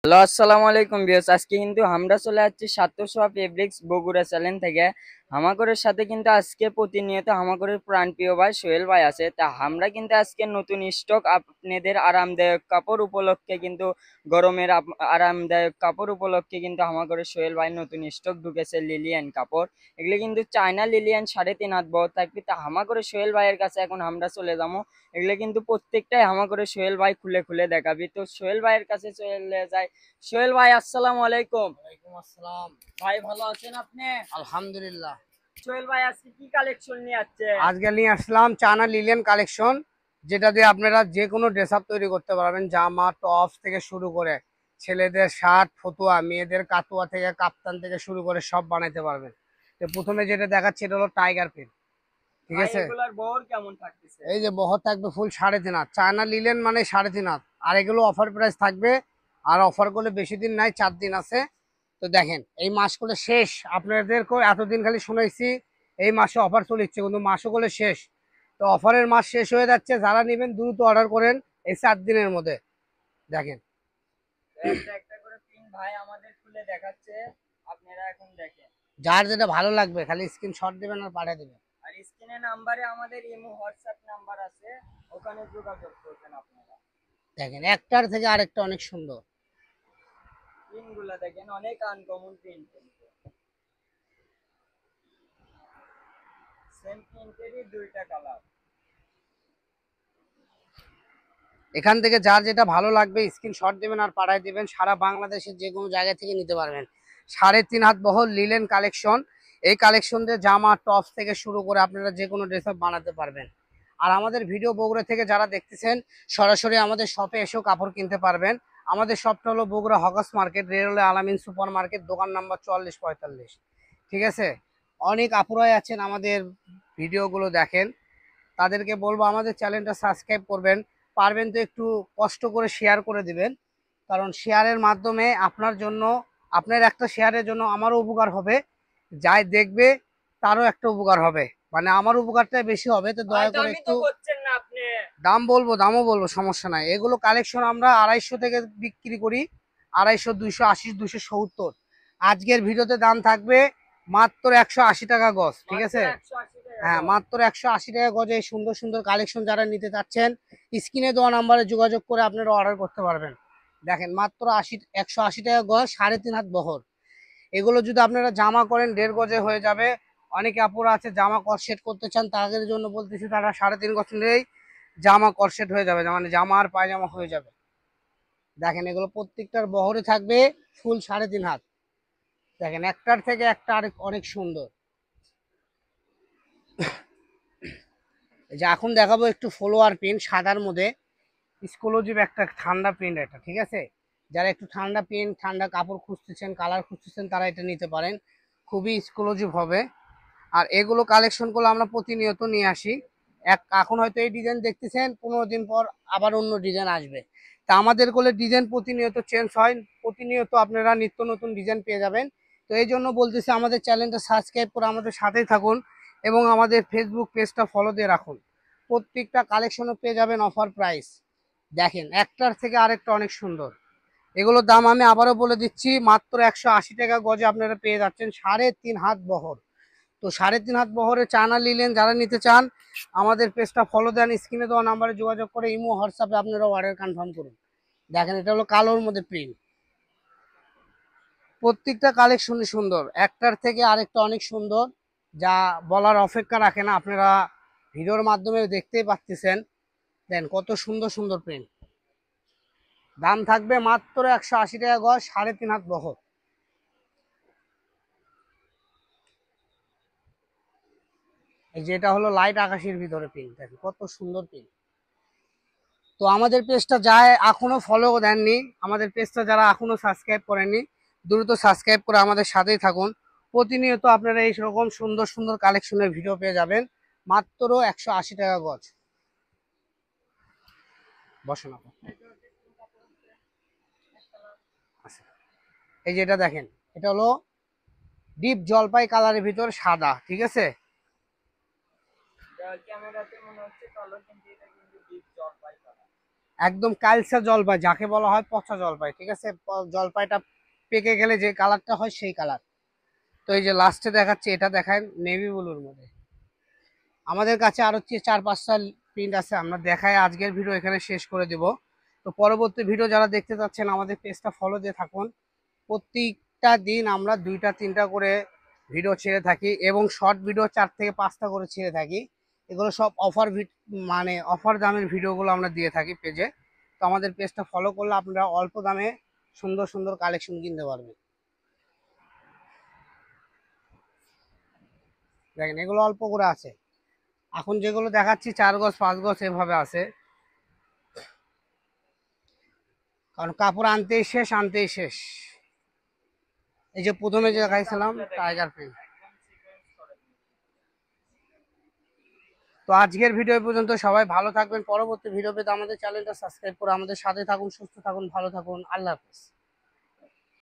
Hello, আসসালামু আলাইকুম viewers. আজকে কিন্তু আমরা চলে যাচ্ছি সাতশোয়া ফেব্রিক্স বগুড়া চ্যানেল থেকে। হামাকরের সাথে কিন্তু আজকে প্রতিনিয়ত হামাকরের প্রাণপ্রিয় ভাই সোহেল ভাই আছে। তা আমরা কিন্তু আজকে নতুন স্টক আপনাদের আরামদায়ক কাপড় উপলক্ষে কিন্তু গরমের আরামদায়ক কাপড় উপলক্ষে কিন্তু হামাকরের সোহেল ভাই নতুন স্টক ঢুকেছে লিলিয়ান কাপড়। এগুলো কিন্তু চায়না লিলিয়ান 3.5 হাত বড় থাকবে। তা হামাকরের সোহেল ভাইয়ের কাছে এখন আমরা চলে যাবো। এগুলো কিন্তু প্রত্যেকটাই হামাকরের সোহেল ভাই খুলে খুলে দেখাবি। তো সোহেল ভাইয়ের কাছে চলে যায়। সোহেল ভাই, আসসালামু আলাইকুম। ওয়ালাইকুম আসসালাম। ভাই ভালো আছেন আপনি? আলহামদুলিল্লাহ। সোহেল ভাই আজকে কি কালেকশন নিয়ে আসছে? আজকে নিয়ে আসলাম চায়না লিলেন কালেকশন, যেটা দিয়ে আপনারা যে কোনো ড্রেস আপ তৈরি করতে পারবেন। জামা টপস থেকে শুরু করে ছেলেদের শার্ট, ফতুয়া, মেয়েদের কাতুয়া থেকে কাপ্তান থেকে শুরু করে সব বানাইতে পারবেন। তো প্রথমে যেটা দেখাচ্ছি এটা হলো টাইগার প্রিন্ট, ঠিক ভাই আছে। এগুলার বহর কেমন থাকতেছে? এই যে বহর থাকবে ফুল 3.5 হাত, চায়না লিলেন মানে 3.5 হাত। আর এগুলো অফার প্রাইস থাকবে, আর অফার করলে বেশি দিন নাই, 4 দিন আছে। তো দেখেন এই মাসগুলো শেষ, আপনাদেরকে এতদিন খালি শুনেছি এই মাসে অফার চলছে, কিন্তু মাসগুলো শেষ। তো অফারের মাস শেষ হয়ে যাচ্ছে, যারা নেবেন দ্রুত অর্ডার করেন এই 4 দিনের মধ্যে। দেখেন একটা একটা করে প্রিন্ট ভাই আমাদের খুলে দেখাচ্ছে, আপনারা এখন দেখেন। যার যেটা ভালো লাগবে খালি স্ক্রিনশট দেবেন আর পাঠিয়ে দেবেন। আর স্ক্রিনে নাম্বারে আমাদের ইমো হোয়াটসঅ্যাপ নাম্বার আছে, ওখানে যোগাযোগ করবেন আপনারা। দেখেন একটার থেকে আরেকটা অনেক সুন্দর। প্রিন্ট গুলা দেখেন, অনেক আনকমন প্রিন্ট। সেম প্রিন্টেরই দুইটা কালার। এখান থেকে যার যেটা ভালো লাগবে স্ক্রিনশট দেবেন আর পাঠিয়ে দেবেন। সারা বাংলাদেশের যে কোনো জায়গা থেকে নিতে পারবেন। 3.5 হাত বহর লিলেন কালেকশন। এই কালেকশন দিয়ে জামা টপস থেকে শুরু করে আপনারা যে কোনো ড্রেস আপ বানাতে পারবেন। আর আমাদের ভিডিও বগুড়া থেকে যারা দেখতেছেন সরাসরি আমাদের শপে এসেও কাপড় কিনতে পারবেন। আমাদের শপটা হলো বগুড়া হকার্স মার্কেট, রেলওয়ে আলামিন সুপার মার্কেট, দোকান নাম্বার 4445, ঠিক আছে। অনেক আপুরাই আছেন আমাদের ভিডিওগুলো দেখেন, তাদেরকে বলবো আমাদের চ্যানেলটা সাবস্ক্রাইব করবেন। পারবেন তো একটু কষ্ট করে শেয়ার করে দিবেন, কারণ শেয়ারের মাধ্যমে আপনার জন্য, আপনার একটা শেয়ারের জন্য আমারও উপকার হবে, যাই দেখবে তারও একটা উপকার হবে, মানে আমার উপকারটাই বেশি হবে। তো ভাই দয়া করে দামি তো একটু করছেন না আপনি। দামও বলবো, সমস্যা নাই। এগুলো কালেকশন আমরা 250 থেকে বিক্রি করি, 250, 280, 270। আজকের ভিডিওতে দাম থাকবে মাত্র 180 টাকা গজ, ঠিক মাত্র আছে। 180 টাকা হ্যাঁ, গজ। মাত্র 180 টাকা গজে এই সুন্দর সুন্দর কালেকশন যারা নিতে চাচ্ছেন স্ক্রিনে দেওয়া নাম্বারে যোগাযোগ করে আপনারা অর্ডার করতে পারবেন। দেখেন মাত্র 180 টাকা গজ, 3.5 হাত বহর। এগুলো যদি আপনারা জামা করেন 1.5 গজে হয়ে যাবে। অনেকে আপুরা আছে জামা কর্সেট করতে চান, তাদের জন্য বলতেছি তারা 3.5 গজ নিলেই জামা কর্সেট হয়ে যাবে, মানে জামা আর পায়জামা হয়ে যাবে। দেখেন এগুলো প্রত্যেকটার বহরে থাকবে ফুল 3.5 হাত। দেখেন একটার থেকে একটা আরেক অনেক সুন্দর। এই যে এখন দেখাবো একটু ফলোয়ার প্রিন্ট সাদার মধ্যে, এক্সক্লুসিভ একটা ঠান্ডা প্রিন্ট এটা, ঠিক আছে। যারা একটু ঠান্ডা প্রিন্ট, ঠান্ডা কাপড় খুঁজতেছেন, কালার খুঁজতেছেন, তারা এটা নিতে পারেন, খুবই এক্সক্লুসিভ হবে। আর এগুলো কালেকশনগুলো আমরা প্রতিনিয়ত নিয়ে আসি। এখন হয়তো এই ডিজাইন দেখতেছেন, 15 দিন পর আবার অন্য ডিজাইন আসবে। তা আমাদের কোলে ডিজাইন প্রতিনিয়ত চেঞ্জ হয়, প্রতিনিয়ত আপনারা নিত্য নতুন ডিজাইন পেয়ে যাবেন। তো এই জন্য বলতেছি আমাদের চ্যানেলটা সাবস্ক্রাইব করে আমাদের সাথেই থাকুন, এবং আমাদের ফেসবুক পেজটা ফলো দিয়ে রাখুন। প্রত্যেকটা কালেকশনও পেয়ে যাবেন অফার প্রাইস। দেখেন একটার থেকে আরেকটা অনেক সুন্দর। এগুলোর দাম আমি আবারও বলে দিচ্ছি, মাত্র 180 টাকা গজে আপনারা পেয়ে যাচ্ছেন 3.5 হাত বহর। তো 3.5 হাত বহরে চায়না লিলেন যারা নিতে চান আমাদের পেজটা ফলো দেন, স্ক্রিনে দেওয়া নাম্বারে যোগাযোগ করে ইমো হোয়াটসঅ্যাপে আপনারা অর্ডার কনফার্ম করুন। দেখেন এটা হলো কালোর মধ্যে প্রিন্ট। প্রত্যেকটা কালেকশনই সুন্দর, একটার থেকে আরেকটা অনেক সুন্দর, যা বলার অপেক্ষা রাখে না। আপনারা ভিডিওর মাধ্যমে দেখতেই পাচ্ছেন, দেন কত সুন্দর সুন্দর প্রিন্ট। দাম থাকবে মাত্র 180 টাকা গজ, 3.5 হাত বহর। এই যে এটা হলো লাইট আকাশের ভিতরে প্রিন্ট, দেখেন কত সুন্দর প্রিন্ট। তো আমাদের পেজটা যায় এখনো ফলো দেননি, আমাদের পেজটা যারা এখনো সাবস্ক্রাইব করেননি দ্রুত সাবস্ক্রাইব করে আমাদের সাথেই থাকুন। প্রতিনিয়ত আপনারা এই রকম সুন্দর সুন্দর কালেকশনের ভিডিও পেয়ে যাবেন মাত্র 180 টাকা গজ। বসেন আপু। আচ্ছা, এই যে এটা দেখেন, এটা হলো ডিপ জলপাই কালারের ভিতর সাদা, ঠিক আছে। ক্যামেরাতে মনে হচ্ছে কালো, কিন্তু এটা কিন্তু ডিপ জলপাই কালার। একদম কালচা জলপাই, যাকে বলা হয় পচা জলপাই, ঠিক আছে। জলপাইটা পেকে গেলে যে কালারটা হয় সেই কালার। তো এই যে লাস্টে দেখাচ্ছি, এটা দেখায় নেভি ব্লুর মধ্যে। আমাদের কাছে আরো 4-5টা প্রিন্ট আছে, আমরা দেখায় আজকের ভিডিও এখানে শেষ করে দিব। তো পরবর্তী ভিডিও যারা দেখতে চাচ্ছেন আমাদের পেজটা ফলো দিয়ে থাকুন। প্রত্যেকটা দিন আমরা 2টা-3টা করে ভিডিও ছেড়ে থাকি এবং শর্ট ভিডিও 4 থেকে 5টা করে ছেড়ে থাকি। এগুলো সব অফার, মানে অফার দামের ভিডিওগুলো আমরা দিয়ে থাকি পেজে। তো আমাদের পেজটা ফলো করলে আপনারা অল্প দামে সুন্দর সুন্দর কালেকশন কিনতে পারবেন। দেখেন এগুলো অল্প করে আছে, এখন যেগুলো দেখাচ্ছি 4 গজ 5 গজ এভাবে আছে, কারণ কাপড় আনতেই শেষ আনতেই শেষ। এই যে প্রথমে যে দেখাইছিলাম টাইগার প্রিন্ট। তো আজকের ভিডিও পর্যন্ত, সবাই ভালো থাকবেন। পরবর্তী ভিডিও পেতে আমাদের চ্যানেলটা সাবস্ক্রাইব করে আমাদের সাথে থাকুন। সুস্থ থাকুন, ভালো থাকুন, আল্লাহ হাফেজ।